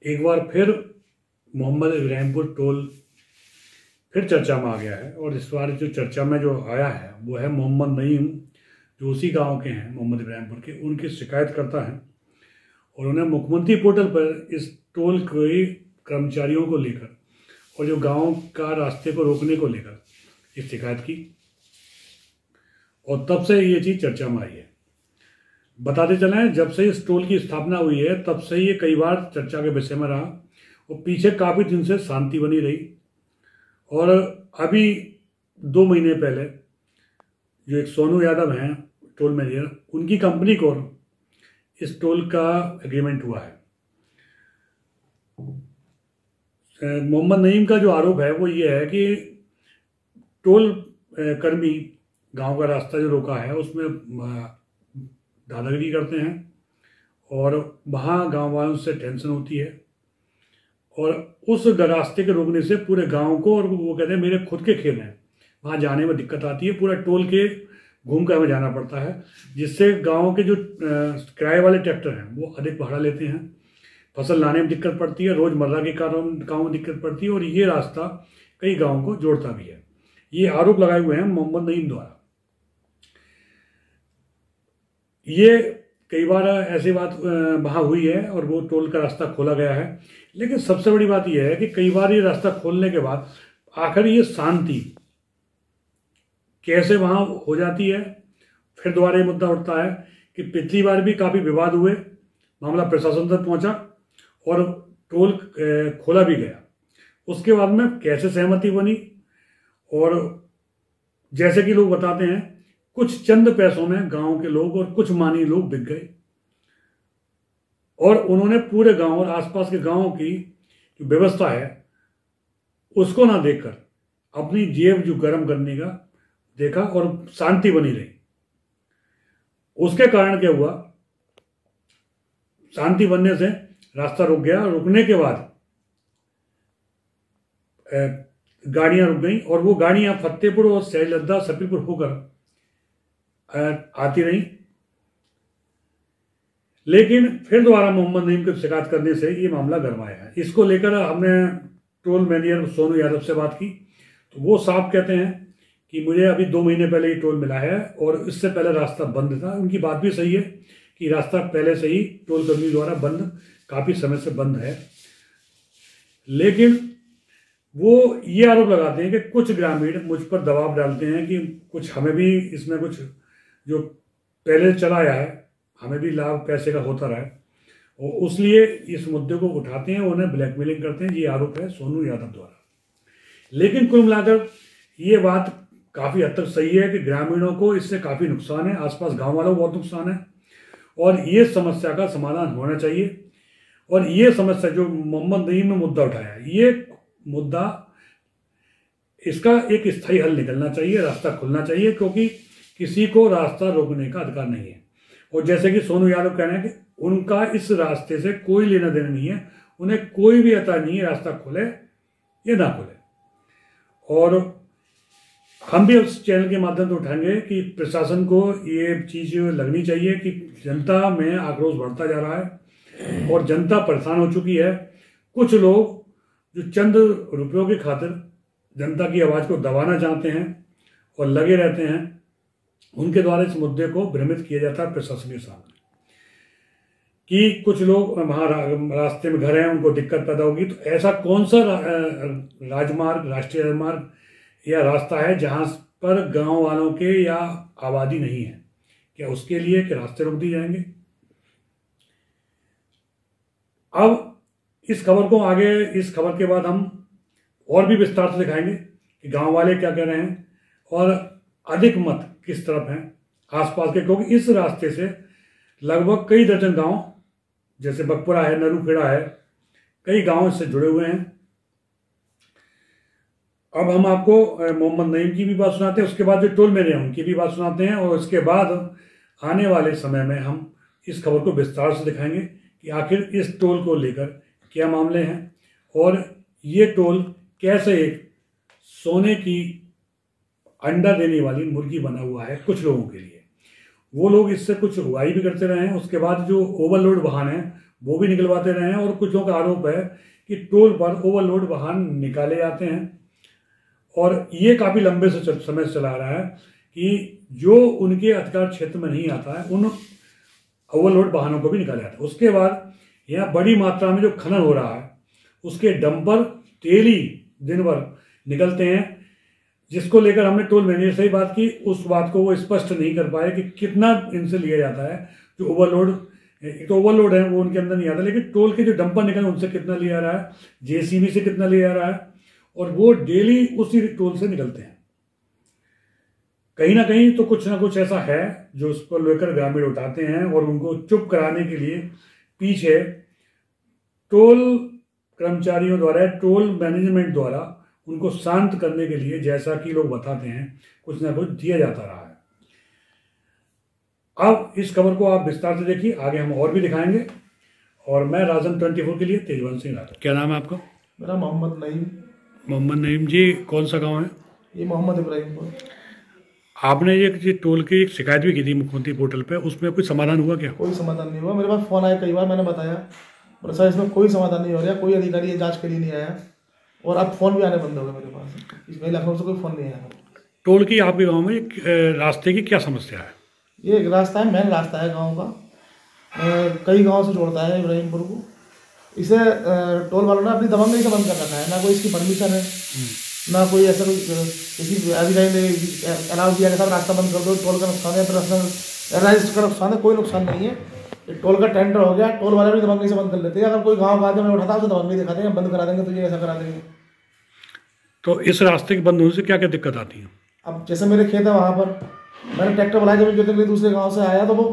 एक बार फिर मोहम्मद इब्राहिमपुर टोल फिर चर्चा में आ गया है। और इस बार जो चर्चा में जो आया है वो है मोहम्मद नईम, जो उसी गांव के हैं मोहम्मद इब्राहिमपुर के, उनकी शिकायत करता है और उन्हें मुख्यमंत्री पोर्टल पर इस टोल के कर्मचारियों को लेकर और जो गांव का रास्ते को रोकने को लेकर इस शिकायत की, और तब से ये चीज़ चर्चा में आई है। बताते चलें, जब से इस टोल की स्थापना हुई है तब से ये कई बार चर्चा के विषय में रहा और पीछे काफ़ी दिन से शांति बनी रही। और अभी 2 महीने पहले जो एक सोनू यादव हैं टोल मैनेजर, उनकी कंपनी को इस टोल का एग्रीमेंट हुआ है। मोहम्मद नईम का जो आरोप है वो ये है कि टोल कर्मी गांव का रास्ता जो रोका है उसमें दादागिरी करते हैं और वहाँ गांव वालों से टेंशन होती है, और उस रास्ते के रोकने से पूरे गांव को, और वो कहते हैं मेरे खुद के खेत हैं, वहाँ जाने में दिक्कत आती है, पूरा टोल के घूम कर हमें जाना पड़ता है, जिससे गांव के जो किराए वाले ट्रैक्टर हैं वो अधिक भाड़ा लेते हैं, फसल लाने में दिक्कत पड़ती है, रोज़मर्रा के कामों में दिक्कत पड़ती है, और ये रास्ता कई गाँव को जोड़ता भी है। ये आरोप लगाए हुए हैं मोहम्मद नईम द्वारा। ये कई बार ऐसी बात वहाँ हुई है और वो टोल का रास्ता खोला गया है, लेकिन सबसे बड़ी बात यह है कि कई बार ये रास्ता खोलने के बाद आखिर ये शांति कैसे वहाँ हो जाती है। फिर दोबारा ये मुद्दा उठता है कि पिछली बार भी काफ़ी विवाद हुए, मामला प्रशासन तक पहुँचा और टोल खोला भी गया। उसके बाद में कैसे सहमति बनी, और जैसे कि लोग बताते हैं कुछ चंद पैसों में गांव के लोग और कुछ मानी लोग बिक गए, और उन्होंने पूरे गांव और आसपास के गांवों की जो व्यवस्था है उसको ना देखकर अपनी जेब जो गर्म करने का देखा और शांति बनी रही। उसके कारण क्या हुआ, शांति बनने से रास्ता रुक गया, रुकने के बाद गाड़ियां रुक गई और वो गाड़ियां फतेहपुर और सैलदा सफीपुर होकर आती रही। लेकिन फिर दोबारा मोहम्मद नईम की शिकायत करने से ये मामला गरमाया है। इसको लेकर हमने टोल मैनेजर सोनू यादव से बात की, तो वो साफ कहते हैं कि मुझे अभी 2 महीने पहले ये टोल मिला है और इससे पहले रास्ता बंद था। उनकी बात भी सही है कि रास्ता पहले से ही टोल कर्मी द्वारा बंद, काफ़ी समय से बंद है, लेकिन वो ये आरोप लगाते हैं कि कुछ ग्रामीण मुझ पर दबाव डालते हैं कि कुछ हमें भी इसमें कुछ जो पहले चलाया है हमें भी लाभ पैसे का होता रहा है, और उसलिए इस मुद्दे को उठाते हैं, उन्हें ब्लैकमेलिंग करते हैं। ये आरोप है सोनू यादव द्वारा। लेकिन कुल मिलाकर ये बात काफ़ी हद तक सही है कि ग्रामीणों को इससे काफ़ी नुकसान है, आसपास गांव वालों को बहुत नुकसान है, और ये समस्या का समाधान होना चाहिए। और ये समस्या जो मोहम्मद नईम ने मुद्दा उठाया है, ये मुद्दा, इसका एक स्थायी हल निकलना चाहिए, रास्ता खुलना चाहिए, क्योंकि किसी को रास्ता रोकने का अधिकार नहीं है। और जैसे कि सोनू यादव कह रहे हैं कि उनका इस रास्ते से कोई लेना देना नहीं है, उन्हें कोई भी अता नहीं है रास्ता खुले या ना खुले। और हम भी उस चैनल के माध्यम से उठाएंगे कि प्रशासन को ये चीज़ लगनी चाहिए कि जनता में आक्रोश बढ़ता जा रहा है और जनता परेशान हो चुकी है। कुछ लोग जो चंद रुपयों की खातिर जनता की आवाज़ को दबाना चाहते हैं और लगे रहते हैं, उनके द्वारा इस मुद्दे को भ्रमित किया जाता है प्रशासन के सामने कि कुछ लोग वहाँ रास्ते में घर हैं, उनको दिक्कत पैदा होगी। तो ऐसा कौन सा राजमार्ग, राष्ट्रीय राजमार्ग या रास्ता है जहाँ पर गांव वालों के या आबादी नहीं है? क्या उसके लिए कि रास्ते रोक दिए जाएंगे? अब इस खबर को आगे, इस खबर के बाद हम और भी विस्तार से दिखाएंगे कि गांव वाले क्या कह रहे हैं और अधिक मत किस तरफ हैं आसपास के, क्योंकि इस रास्ते से लगभग कई दर्जन गांव, जैसे बकपुरा है, नरूखेड़ा है, कई गांव इससे जुड़े हुए हैं। अब हम आपको मोहम्मद नईम की भी बात सुनाते हैं, उसके बाद जो टोल मेरे हैं उनकी भी बात सुनाते हैं, और उसके बाद आने वाले समय में हम इस खबर को विस्तार से दिखाएंगे कि आखिर इस टोल को लेकर क्या मामले हैं और ये टोल कैसे एक सोने की अंडा देने वाली मुर्गी बना हुआ है कुछ लोगों के लिए। वो लोग इससे कुछ उगाई भी करते रहे हैं, उसके बाद जो ओवरलोड वाहन हैं वो भी निकलवाते रहे हैं। और कुछ लोगों का आरोप है कि टोल पर ओवरलोड वाहन निकाले जाते हैं, और ये काफ़ी लंबे समय से चला रहा है कि जो उनके अधिकार क्षेत्र में नहीं आता है उन ओवरलोड वाहनों को भी निकाला जाता है। उसके बाद यहाँ बड़ी मात्रा में जो खनन हो रहा है उसके डंपर डेली दिन भर निकलते हैं, जिसको लेकर हमने टोल मैनेजर से ही बात की। उस बात को वो स्पष्ट नहीं कर पाए कि कितना इनसे लिया जाता है। जो ओवरलोड, एक तो ओवरलोड है वो उनके अंदर नहीं आता, लेकिन टोल के जो डंपर निकले उनसे कितना लिया जा रहा है, जेसीबी से कितना लिया जा रहा है, और वो डेली उसी टोल से निकलते हैं। कहीं ना कहीं तो कुछ ना कुछ ऐसा है जो उसको लेकर ग्रामीण उठाते हैं, और उनको चुप कराने के लिए पीछे टोल कर्मचारियों द्वारा, टोल मैनेजमेंट द्वारा उनको शांत करने के लिए, जैसा कि लोग बताते हैं, कुछ ना कुछ दिया जाता रहा है। अब इस खबर को आप विस्तार से देखिए, आगे हम और भी दिखाएंगे। और मैं राजन 24 के लिए तेजवंत सिंह राठौर। क्या नाम है आपका? मेरा मोहम्मद नईम। मोहम्मद नईम जी, कौन सा गांव है? ये मोहम्मद इब्राहिमपुर। आपने ये टोल की एक शिकायत भी की थी मुख्यमंत्री पोर्टल पे, उसमें कोई समाधान हुआ क्या? कोई समाधान नहीं हुआ। मेरे पास फ़ोन आया कई बार, मैंने बताया पर सर इसमें कोई समाधान नहीं हो रहा, कोई अधिकारी जांच के लिए नहीं आया, और अब फ़ोन भी आने बंद हो गए मेरे पास। इसमें लखनऊ से कोई फ़ोन नहीं आया। टोल की आपके गांव में रास्ते की क्या समस्या है? ये एक रास्ता है, मेन रास्ता है गाँव का, कई गाँव से जोड़ता है इब्राहिमपुर को। इसे टोल वालों ने अपनी दबंगई से बंद कर रखा है, ना कोई इसकी परमिशन है, ना कोई ऐसा कोई किसी अधिकारी ने अलाउ किया कि साहब रास्ता बंद कर दो, टोल का नुकसान है, रजिस्टर का नुकसान है। कोई नुकसान नहीं है, टोल का टेंडर हो गया, टोल वाले भी दबंगई से बंद कर लेते हैं। अगर कोई गाँव का आदमी उठाता है उसे दबंगई दिखाते हैं, बंद करा देंगे तो ये ऐसा करा देंगे। तो इस रास्ते के बंद होने से क्या क्या दिक्कत आती है? अब जैसे मेरे खेत है वहाँ पर, मैंने ट्रैक्टर बुलाया जमीन जोतने के लिए, दूसरे गाँव से आया तो वो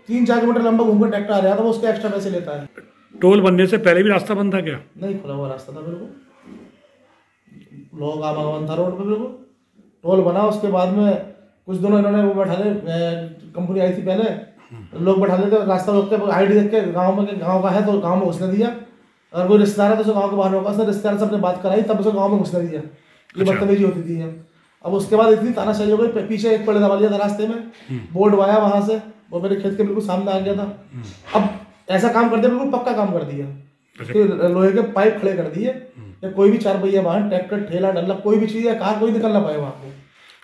3-4 किलोमीटर लंबा घूमकर ट्रैक्टर आ रहा था, वो उसके एक्स्ट्रा पैसे लेता है। टोल बनने से पहले भी रास्ता बंद था क्या? नहीं, खुला हुआ रास्ता था बिल्कुल, लोग आवागमन था रोड पे बिल्कुल। टोल बना उसके बाद में कुछ दिनों इन्होंने वो बैठा ले, कंपनी आई थी पहले, लोग बैठा लेते रास्ता रोक के, ID देख के गाँव में गाँव का है तो गाँव में घुसने दिया, अगर कोई रिश्तेदार है तो उसे गाँव के बाहर रोका, उसने रिश्तेदार से अपने बात कराई तब उसे गाँव में घुसने दिया। ये बदतमीजी होती थी। अब उसके बाद इतनी तानाशाही हो गई, पीछे एक पेड़ दबा लिया था रास्ते में, बोर्ड वाया वहाँ से, वो मेरे खेत के बिल्कुल सामने आ गया था। अब ऐसा काम कर दिया, बिल्कुल पक्का काम कर दिया, लोहे के पाइप खड़े कर दिए, या कोई भी 4 पहिया वाहन, ट्रैक्टर, ठेला, डल्ला, कोई भी चीज़ या कार कोई निकल ना पाए वहाँ पे।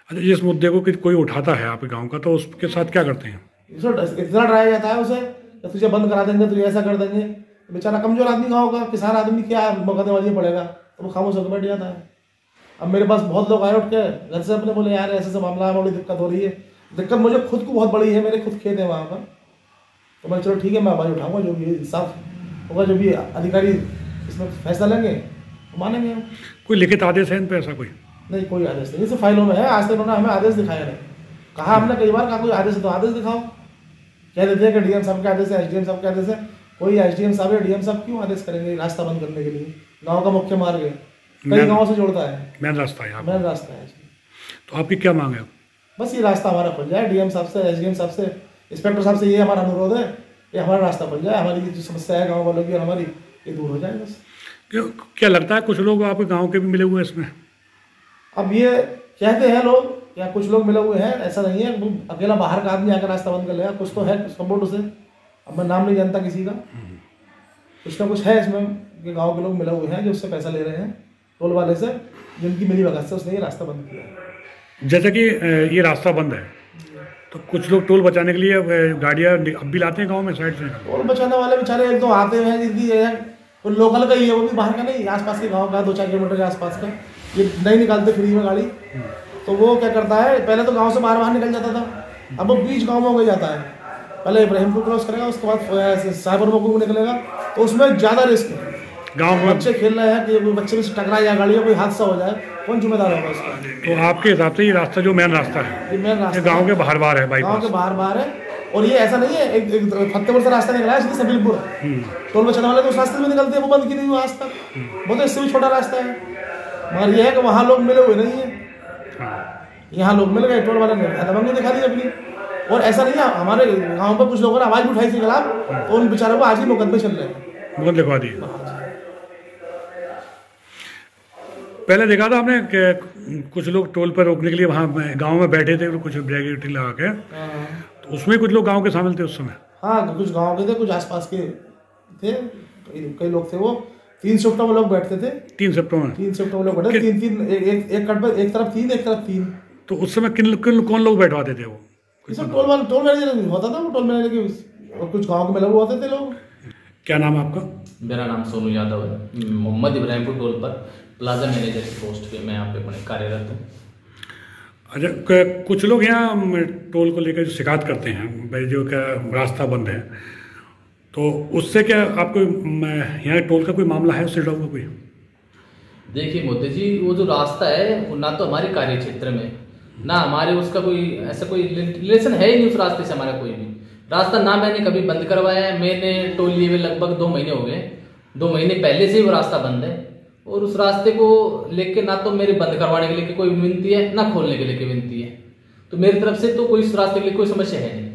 अच्छा, जिस मुद्दे को कोई उठाता है आपके गाँव का, तो उसके साथ क्या करते हैं? इतना डराया जाता है उसे, तुझे बंद करा देंगे, तुझे ऐसा कर देंगे। बेचारा कमजोर आदमी गाँव का, किसान आदमी क्या मुकदमेबाजी पड़ेगा, तो वो खामोश होकर बैठ जाता है। अब मेरे पास बहुत लोग आए उठ के घर से अपने, बोले यार ऐसे ऐसा मामला है, बड़ी दिक्कत हो रही है। दिक्कत मुझे खुद को बहुत बड़ी है, मेरे खुद खेत है वहाँ पर, तो मैं चलो ठीक है, मैं आवाज़ उठाऊंगा, जो भी इंसाफ होगा, जो भी अधिकारी इसमें फैसला लेंगे तो मानेंगे। कोई लिखित आदेश है इन पे? ऐसा कोई नहीं, कोई आदेश नहीं, सिर्फ फाइलों में है। आज तक उन्होंने हमें आदेश दिखाया नहीं। कहा हमने कई बार, कहा कोई आदेश है तो आदेश दिखाओ, कह देते हैं कि DM साहब के आदेश है, SDM साहब के आदेश है। कोई SDM साहब या DM साहब क्यों आदेश करेंगे रास्ता बंद करने के लिए? गाँव का मुख्य मार्ग है, कई गाँव से जोड़ता है, मेन रास्ता है, मेन रास्ता है। तो आपकी क्या मांग है? बस ये रास्ता हमारा खुल जाए, DM साहब से, SDM साहब से, इंस्पेक्टर साहब से ये हमारा अनुरोध है, ये हमारा रास्ता खुल जाए, हमारी जो समस्या है गाँव वालों की और हमारी, ये दूर हो जाए बस। क्या लगता है कुछ लोग आपके गांव के भी मिले हुए हैं इसमें? अब ये कहते हैं लोग, या कुछ लोग मिले हुए हैं, ऐसा नहीं है अकेला बाहर का आदमी आकर रास्ता बंद कर लेगा, कुछ तो है सपोर्ट उसे। अब मैं नाम नहीं जानता किसी का, कुछ ना कुछ है इसमें कि गाँव के लोग मिले हुए हैं जो उससे पैसा ले रहे हैं, टोल वाले से, जिनकी मिली भगत से उसने ये रास्ता बंद किया। जैसे कि ये रास्ता बंद है, तो कुछ लोग टोल बचाने के लिए गाड़ियाँ अब भी लाते हैं गाँव में साइड से। टोल बचाने वाले बेचारे एक दो आते हैं, जिनकी कोई लोकल का ही है, वो भी बाहर का नहीं, आसपास के गांव का, 2-4 किलोमीटर के आसपास का, ये नहीं निकालते फ्री में गाड़ी। तो वो क्या करता है, पहले तो गांव से बाहर निकल जाता था, अब वो बीच गांव में हो जाता है। पहले इब्राहिमपुर क्रॉस करेगा, उसके बाद साइबरमपुर निकलेगा, तो उसमें ज़्यादा रिस्क है। गाँव में बच्चे खेल रहे हैं कि बच्चे से टकरा या गाड़ी में कोई हादसा हो जाए, कौन जिम्मेदार होगा उसका? तो आपके हिसाब से ये रास्ता जो मेन रास्ता है, ये मेन रास्ता गाँव के बाहर बाहर है, गाँव के बाहर है। और ये ऐसा नहीं है, एक फतेहपुर से रास्ता निकला है, सबीलपुर, टोल बचाने वाले तो उस रास्ते में निकलते हैं, वो बंद की नहीं हुआ आज तक, वो तो इससे भी छोटा रास्ता है। मगर ये है कि वहाँ लोग मिले हुए नहीं है, यहाँ लोग मिल गए, टोल वाले ने दबंगी दिखा दी अपनी। और ऐसा नहीं है, हमारे गाँव पर कुछ लोगों ने आवाज़ भी उठाई थी खिलाफ, तो उन बेचारों को आज ही मुकदमे चल रहे हैं, मुकदमे लिखवा दिए। पहले देखा था हमने कि कुछ लोग टोल पर रोकने के लिए वहाँ गांव में बैठे थे, कुछ बैरिकेड लगा के, तो उसमें कुछ लोग गांव के शामिल थे उस समय। हाँ, कुछ गांव के थे, कुछ आसपास के थे, कई लोग थे, वो 3 शिफ्टों में लोग बैठते थे। 3 शिफ्टों में 3 शिफ्टों में लोग बैठे, तीन एक कट पर एक तरफ 3 एक तरफ 3। तो उस समय कौन लोग बैठवाते थे वो? इसमें टोल मैनेजर होता था, वो टोल मैनेजर के, और कुछ गाँव के में लोग होते थे लोग। क्या नाम है आपका? मेरा नाम सोनू यादव है। मोहम्मद इब्राहिमपुर टोल पर प्लाजा मैनेजर की पोस्ट पे मैं यहाँ पे अपने कार्यरत हूँ। अच्छा, कुछ लोग यहाँ टोल को लेकर जो शिकायत करते हैं भाई, जो क्या रास्ता बंद है, तो उससे क्या आपको यहाँ टोल का कोई मामला है, उससे जुड़ा हुआ कोई? देखिए मोदी जी, वो जो रास्ता है वो ना तो हमारे कार्य क्षेत्र में, ना हमारे उसका कोई ऐसा कोई रिलेशन है ही नहीं उस रास्ते से हमारा कोई भी। रास्ता ना मैंने कभी बंद करवाया है, मैंने टोल लिए हुए लगभग 2 महीने हो गए, 2 महीने पहले से ही वो रास्ता बंद है। और उस रास्ते को लेके ना तो मेरे बंद करवाने के लिए कोई विनती है, ना खोलने के लिए विनती है। तो मेरी तरफ से तो कोई इस रास्ते के लिए कोई समस्या है नहीं।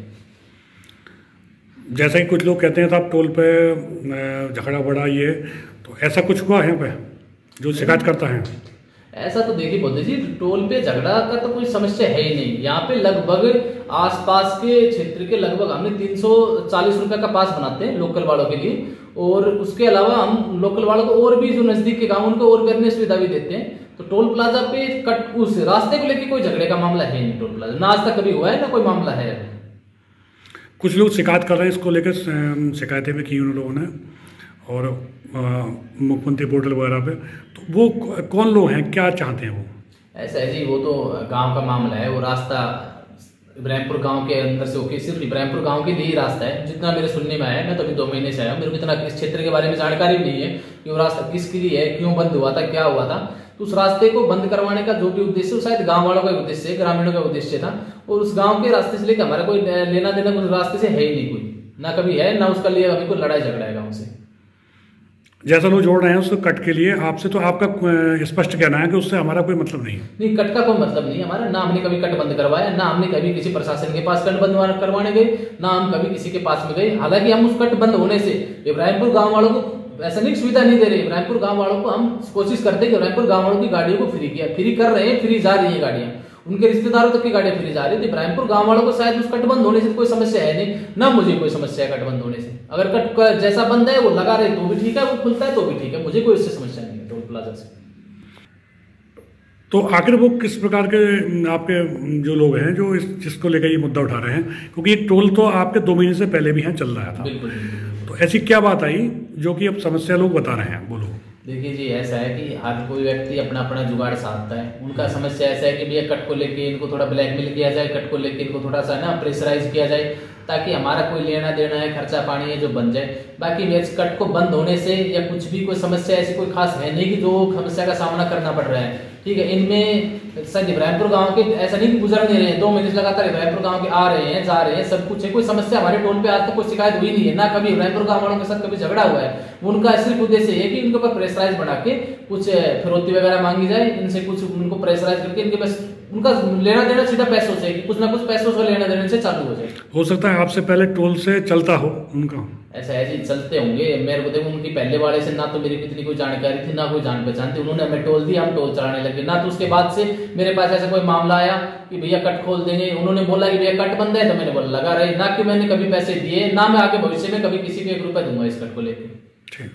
जैसा कि कुछ लोग कहते हैं साहब टोल पे झगड़ा बड़ा ये, तो ऐसा कुछ हुआ है यहाँ पे जो शिकायत करता है? ऐसा तो देखिए बोलते जी, टोल पे झगड़ा का तो कोई समस्या है ही नहीं। यहाँ पे लगभग आसपास के क्षेत्र के लगभग हमने 340 रुपए का पास बनाते हैं लोकल वालों के लिए, और उसके अलावा हम लोकल वालों को और भी जो नजदीक के गांव उनको और भी अन्य सुविधा भी देते हैं। तो टोल प्लाजा पे उस रास्ते को लेकर कोई झगड़े का मामला है नहीं। टोल प्लाजा ना आज तक कभी हुआ है, ना कोई मामला है। कुछ लोग शिकायत कर रहे हैं इसको लेकर, शिकायतें भी की उन लोगों ने, और मुख्यमंत्री पोर्टल वगैरह पे, तो वो कौन लोग हैं, क्या चाहते हैं वो? ऐसा है जी, वो तो गांव का मामला है। वो रास्ता इब्राहिमपुर गांव के अंदर से होके सिर्फ इब्राहिमपुर गांव के लिए ही रास्ता है, जितना मेरे सुनने में आया है। मैं तो अभी 2 महीने से आया हूँ, मेरे को इतना इस क्षेत्र के बारे में जानकारी भी नहीं है कि वो रास्ता किसके लिए है, क्यों बंद हुआ था, क्या हुआ था। तो उस रास्ते को बंद करवाने का जो भी उद्देश्य, वो शायद गाँव वालों का उद्देश्य है, ग्रामीणों का उद्देश्य था। और उस गाँव के रास्ते से लेकर हमारा कोई लेना देना उस रास्ते से है ही नहीं, कोई ना कभी है, ना उसका लिए अभी कोई लड़ाई झगड़ा है गाँव से। जैसा लोग जोड़ रहे हैं उसको कट के लिए आपसे, तो आपका स्पष्ट कहना है कि उससे हमारा कोई मतलब नहीं है? नहीं, कट का कोई मतलब नहीं हमारा। ना हमने कभी कट बंद करवाया, ना हमने कभी किसी प्रशासन के पास कट बंद करवाने गए, ना हम कभी किसी के पास में गए। हालांकि हम उस कट बंद होने से इब्राहिमपुर गांव वालों को ऐसा नहीं सुविधा नहीं दे रहे। इब्राहिमपुर गांव वालों को हम कोशिश करते हैं कि इब्राहिमपुर गांव वालों की गाड़ियों को फ्री कर रहे हैं, फ्री जा रही है गाड़ियां, उनके रिश्तेदारों तक की गाड़ियां फ्री जा रही है। तो इब्राहिमपुर गांव वालों को शायद उस कट बंद होने से कोई समस्या है नहीं, ना मुझे कोई समस्या है कट बंद होने से। अगर कट जैसा बंद है वो लगा रहे तो भी ठीक है, वो खुलता है तो भी ठीक है, मुझे कोई इससे समस्या नहीं है टोल प्लाजा से। तो आखिर वो किस प्रकार के आपके जो लोग हैं जो जिसको लेकर ये मुद्दा उठा रहे हैं, क्योंकि ये टोल तो आपके 2 महीने से पहले भी यहाँ चल रहा था। बिल्कुल। तो ऐसी क्या बात आई जो कि अब समस्या लोग बता रहे हैं? बोलो। देखिए जी, ऐसा है कि हर कोई व्यक्ति अपना अपना जुगाड़ साधता है। उनका समस्या ऐसा है कि भैया कट को लेके इनको थोड़ा ब्लैकमेल किया जाए, कट को लेके इनको थोड़ा सा ना प्रेशराइज किया जाए, ताकि हमारा कोई लेना देना है, खर्चा पानी है जो बन जाए। बाकी इस कट को बंद होने से या कुछ भी कोई समस्या ऐसी कोई खास है नहीं कि जो समस्या का सामना करना पड़ रहा है। ठीक है, इनमें शायद इब्राहिमपुर गांव के ऐसा नहीं कि गुजर नहीं रहे हैं, 2 महीने से लगातार इब्राहिमपुर गांव के आ रहे हैं, जा रहे हैं, सब कुछ है। कोई समस्या हमारे टोल पे आज तक कोई शिकायत हुई नहीं है, ना कभी इब्राहिमपुर गांव वालों के साथ कभी झगड़ा हुआ है। उनका सिर्फ उद्देश्य है कि इनके ऊपर प्रेशराइज बना के कुछ फिरौती वगैरह मांगी जाए, इनसे कुछ उनको प्रेशराइज करके इनके बस उनका लेना देना सीधा पैसों से, कुछ ना कुछ पैसों से लेना देने से चालू हो जाए। हो सकता है आपसे पहले टोल से चलता हो उनका, ऐसा है जी, चलते होंगे। मेरे को देखो उनकी पहले वाले से ना तो मेरी इतनी कोई जानकारी थी, ना कोई जान पहचान थी। उन्होंने हमें टोल दिया, हम टोल चलाने लगे। ना तो उसके बाद से मेरे पास ऐसा कोई मामला आया कि भैया कट खोल देंगे। उन्होंने बोला कि भैया कट बंद है, तो मैंने बोला लगा रहे। ना कि मैंने कभी पैसे दिए, ना मैं आगे भविष्य में कभी किसी को 1 रुपया दूंगा इस कट को लेकर। ठीक।